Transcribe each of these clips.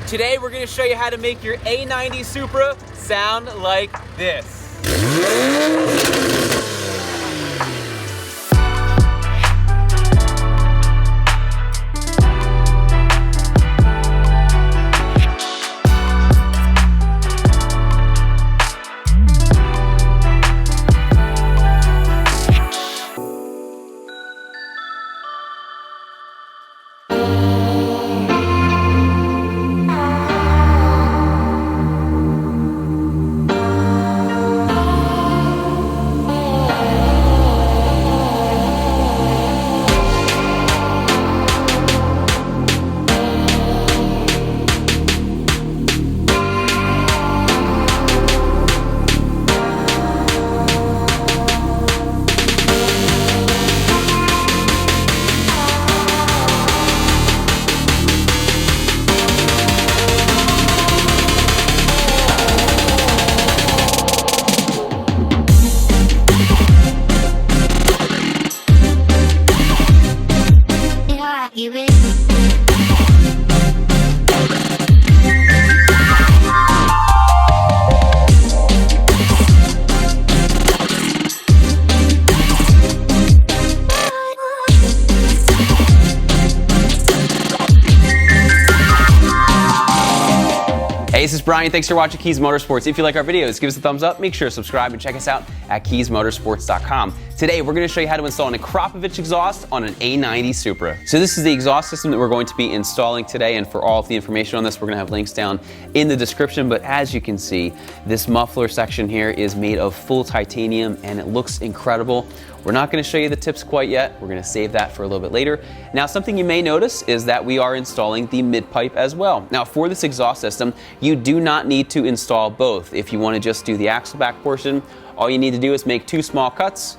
Today we're going to show you how to make your A90 Supra sound like this. Hey, this is Bryan. Thanks for watching Kies Motorsports. If you like our videos, give us a thumbs up, make sure to subscribe, and check us out at kiesmotorsports.com. Today, we're going to show you how to install an Akrapovic exhaust on an A90 Supra. So this is the exhaust system that we're going to be installing today, and for all of the information on this, we're going to have links down in the description. But as you can see, this muffler section here is made of full titanium, and it looks incredible. We're not going to show you the tips quite yet. We're going to save that for a little bit later. Now, something you may notice is that we are installing the mid-pipe as well. Now, for this exhaust system, you do not need to install both. If you want to just do the axle back portion, all you need to do is make 2 small cuts.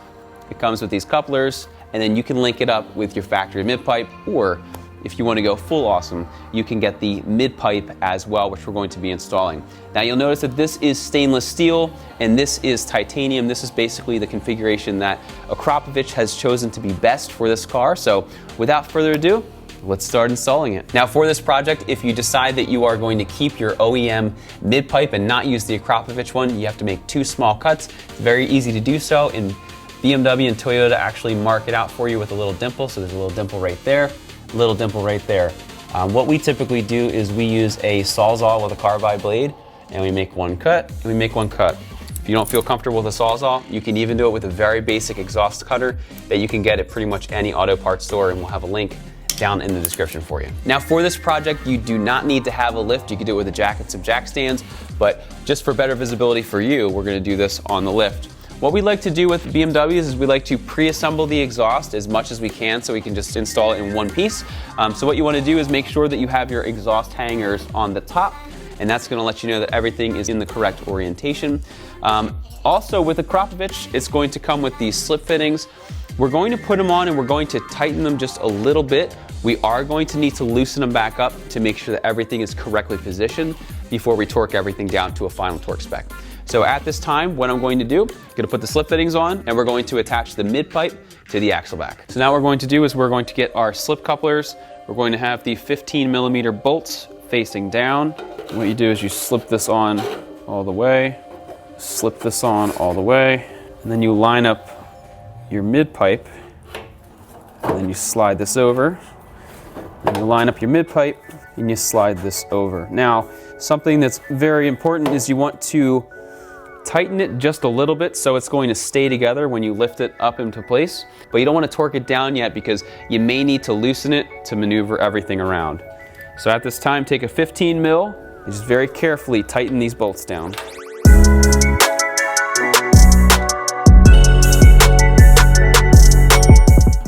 It comes with these couplers, and then you can link it up with your factory mid-pipe, or if you want to go full awesome, you can get the mid-pipe as well, which we're going to be installing. Now, you'll notice that this is stainless steel and this is titanium. This is basically the configuration that Akrapovic has chosen to be best for this car. So without further ado, let's start installing it. Now, for this project, if you decide that you are going to keep your OEM mid-pipe and not use the Akrapovic one, you have to make 2 small cuts. It's very easy to do so, and BMW and Toyota actually mark it out for you with a little dimple. So there's a little dimple right there, a little dimple right there. What we typically do is we use a sawzall with a carbide blade, and we make 1 cut, and we make 1 cut. If you don't feel comfortable with a sawzall, you can even do it with a very basic exhaust cutter that you can get at pretty much any auto parts store, and we'll have a link down in the description for you. Now, for this project, you do not need to have a lift. You can do it with a jack and some jack stands, but just for better visibility for you, we're gonna do this on the lift. What we like to do with BMWs is we like to pre-assemble the exhaust as much as we can so we can just install it in one piece. So what you want to do is make sure that you have your exhaust hangers on the top, and that's going to let you know that everything is in the correct orientation. Also with Akrapovic, it's going to come with these slip fittings. We're going to put them on and we're going to tighten them just a little bit. We are going to need to loosen them back up to make sure that everything is correctly positioned before we torque everything down to a final torque spec. So at this time, what I'm going to do, I'm going to put the slip fittings on, and we're going to attach the mid-pipe to the axle back. So now what we're going to do is we're going to get our slip couplers. We're going to have the 15mm bolts facing down. And what you do is you slip this on all the way, slip this on all the way, and then you line up your mid-pipe, and then you slide this over, and you line up your mid-pipe, and you slide this over. Now, something that's very important is you want to tighten it just a little bit so it's going to stay together when you lift it up into place, but you don't want to torque it down yet because you may need to loosen it to maneuver everything around. So at this time, take a 15 mil and just very carefully tighten these bolts down.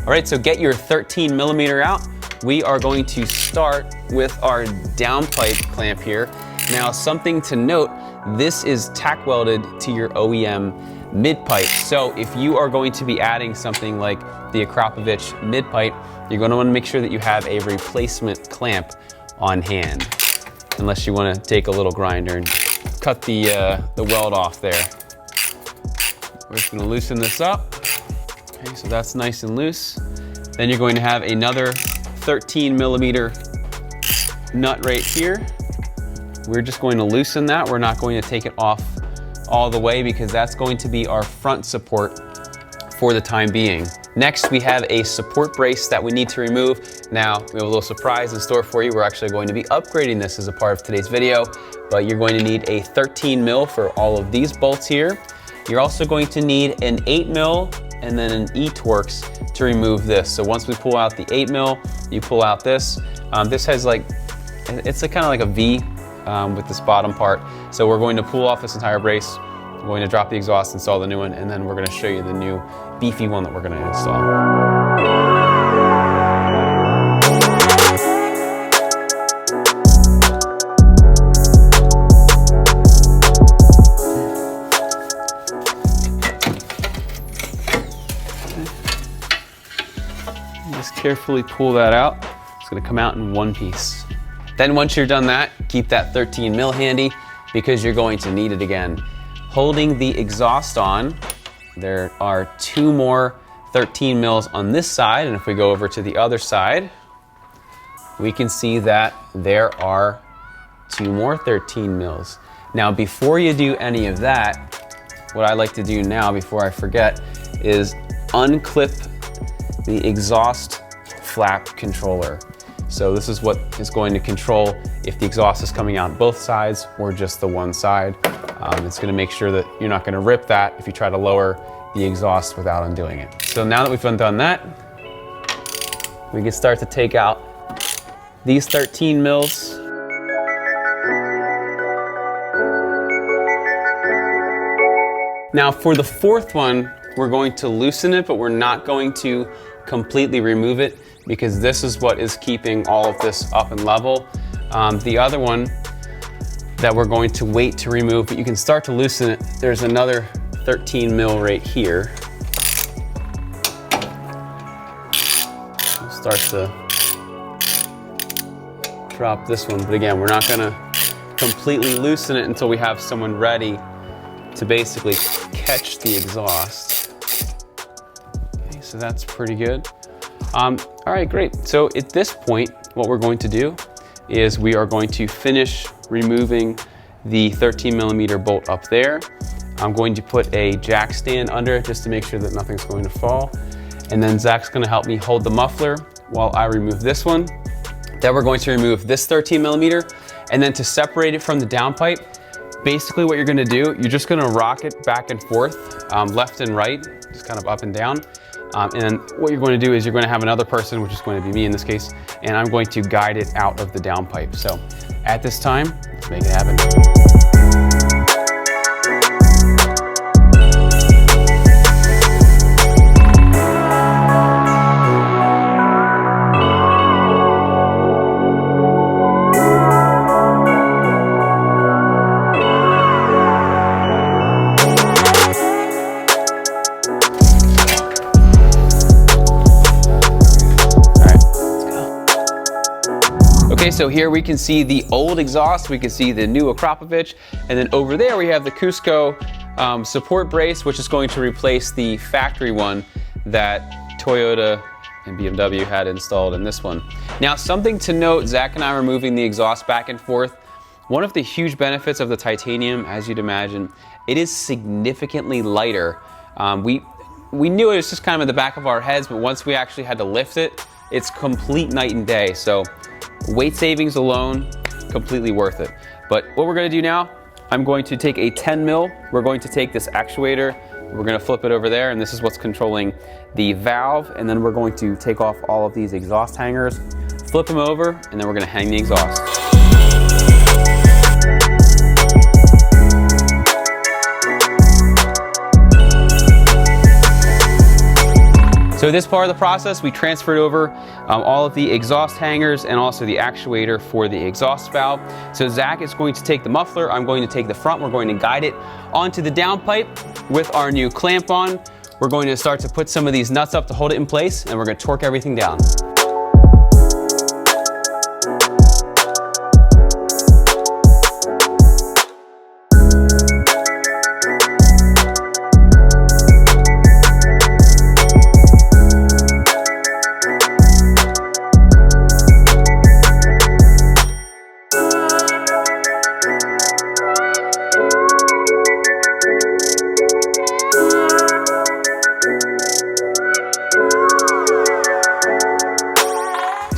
All right, so get your 13mm out. We are going to start with our downpipe clamp here. Now, something to note, this is tack welded to your OEM mid-pipe. So if you are going to be adding something like the Akrapovic mid-pipe, you're going to want to make sure that you have a replacement clamp on hand, unless you want to take a little grinder and cut the weld off there. We're just going to loosen this up. Okay, so that's nice and loose. Then you're going to have another 13mm nut right here. we're just going to loosen that. We're not going to take it off all the way because that's going to be our front support for the time being. Next, we have a support brace that we need to remove. Now, we have a little surprise in store for you. We're actually going to be upgrading this as a part of today's video, but you're going to need a 13 mil for all of these bolts here. You're also going to need an 8 mil and then an E-Torx to remove this. So once we pull out the 8 mil, you pull out this. This has like, it's kind of like a V with this bottom part. So we're going to pull off this entire brace. We're going to drop the exhaust, install the new one, and then we're going to show you the new beefy one that we're going to install. Just carefully pull that out. It's going to come out in one piece. Then once you're done that, keep that 13 mil handy because you're going to need it again. Holding the exhaust on, there are 2 more 13 mils on this side, and if we go over to the other side, we can see that there are 2 more 13 mils. Now, before you do any of that, what I like to do now, before I forget, is unclip the exhaust flap controller. So this is what is going to control if the exhaust is coming out both sides or just the one side. It's going to make sure that you're not going to rip that if you try to lower the exhaust without undoing it. So now that we've undone that, we can start to take out these 13 mils. Now for the fourth one, we're going to loosen it, but we're not going to completely remove it because this is what is keeping all of this up and level. The other one that we're going to wait to remove, but you can start to loosen it. There's another 13 mil right here. We'll start to drop this one, but again, we're not gonna completely loosen it until we have someone ready to basically catch the exhaust. Okay, so that's pretty good. All right, great. So at this point, what we're going to do is we are going to finish removing the 13 millimeter bolt up there. I'm going to put a jack stand under it just to make sure that nothing's going to fall. And then Zach's gonna help me hold the muffler while I remove this one. Then we're going to remove this 13 millimeter. And then to separate it from the downpipe, basically what you're gonna do, you're just gonna rock it back and forth, left and right, just kind of up and down. And then what you're going to do is you're going to have another person, which is going to be me in this case, and I'm going to guide it out of the downpipe. So at this time, let's make it happen. Okay, so here we can see the old exhaust, we can see the new Akrapovic, and then over there we have the Cusco support brace, which is going to replace the factory one that Toyota and BMW had installed in this one. Now, something to note, Zach and I were moving the exhaust back and forth. One of the huge benefits of the titanium, as you'd imagine, it is significantly lighter. We knew it was just kind of in the back of our heads, but once we actually had to lift it, it's complete night and day. So weight savings alone, completely worth it. But what we're gonna do now, I'm going to take a 10 mil. We're going to take this actuator, we're gonna flip it over there, and this is what's controlling the valve. And then we're going to take off all of these exhaust hangers, flip them over, and then we're gonna hang the exhaust. So this part of the process, we transferred over all of the exhaust hangers and also the actuator for the exhaust valve. So Zach is going to take the muffler, I'm going to take the front, we're going to guide it onto the downpipe with our new clamp on. We're going to start to put some of these nuts up to hold it in place, and we're going to torque everything down.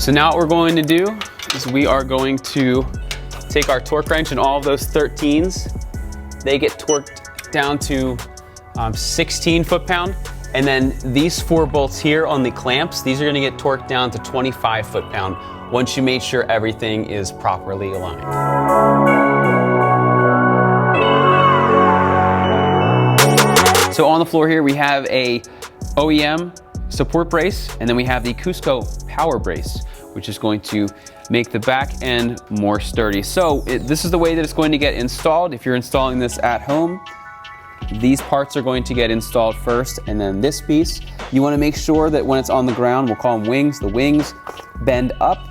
So now what we're going to do is we are going to take our torque wrench and all of those 13s. They get torqued down to 16 foot-pound. And then these 4 bolts here on the clamps, these are gonna get torqued down to 25 foot-pound once you make sure everything is properly aligned. So on the floor here, we have a OEM support brace, and then we have the Cusco power brace, which is going to make the back end more sturdy. So this is the way that it's going to get installed. If you're installing this at home, these parts are going to get installed first, and then this piece, you want to make sure that when it's on the ground, we'll call them wings, the wings bend up.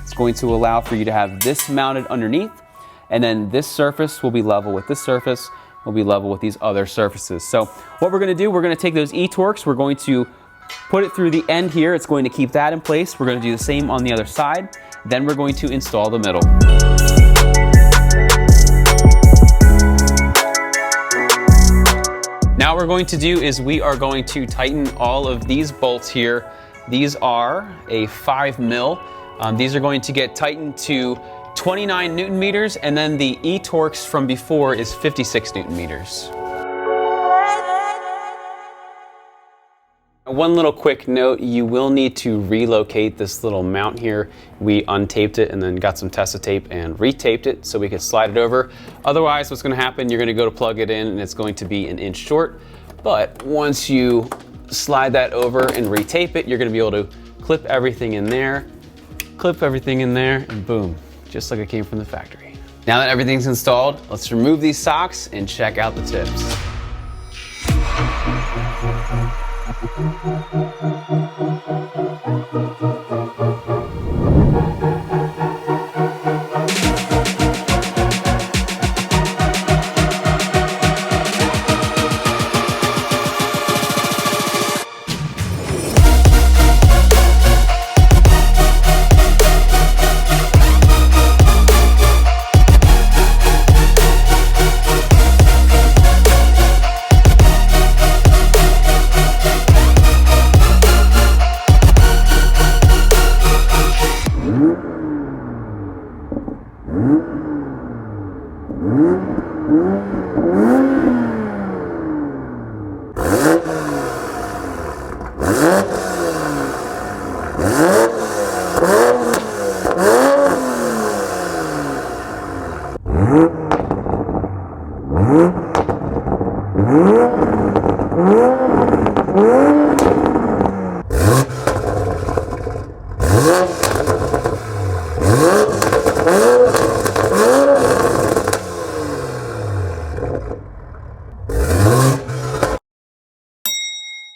It's going to allow for you to have this mounted underneath, and then this surface will be level with this surface, will be level with these other surfaces. So what we're going to do, we're going to take those E-torques, we're going to put it through the end here. It's going to keep that in place. We're going to do the same on the other side. Then we're going to install the middle. Now what we're going to do is we are going to tighten all of these bolts here. These are a 5 mil. These are going to get tightened to 29 Newton meters, and then the E-torques from before is 56 Newton meters. One little quick note, you will need to relocate this little mount here. We untaped it and then got some Tesa tape and retaped it so we could slide it over. Otherwise, what's gonna happen, you're gonna go to plug it in and it's going to be 1 inch short. But once you slide that over and retape it, you're gonna be able to clip everything in there, and boom, just like it came from the factory. Now that everything's installed, let's remove these socks and check out the tips.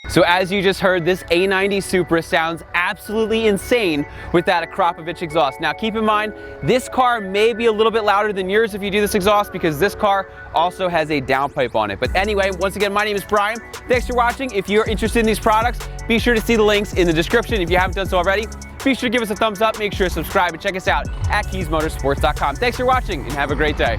So as you just heard, this A90 Supra sounds absolutely insane with that Akrapovic exhaust. Now keep in mind, this car may be a little bit louder than yours if you do this exhaust, because this car also has a downpipe on it. But anyway, once again, my name is Brian. Thanks for watching. If you're interested in these products, be sure to see the links in the description. If you haven't done so already, be sure to give us a thumbs up, make sure to subscribe, and check us out at KiesMotorsports.com. Thanks for watching and have a great day.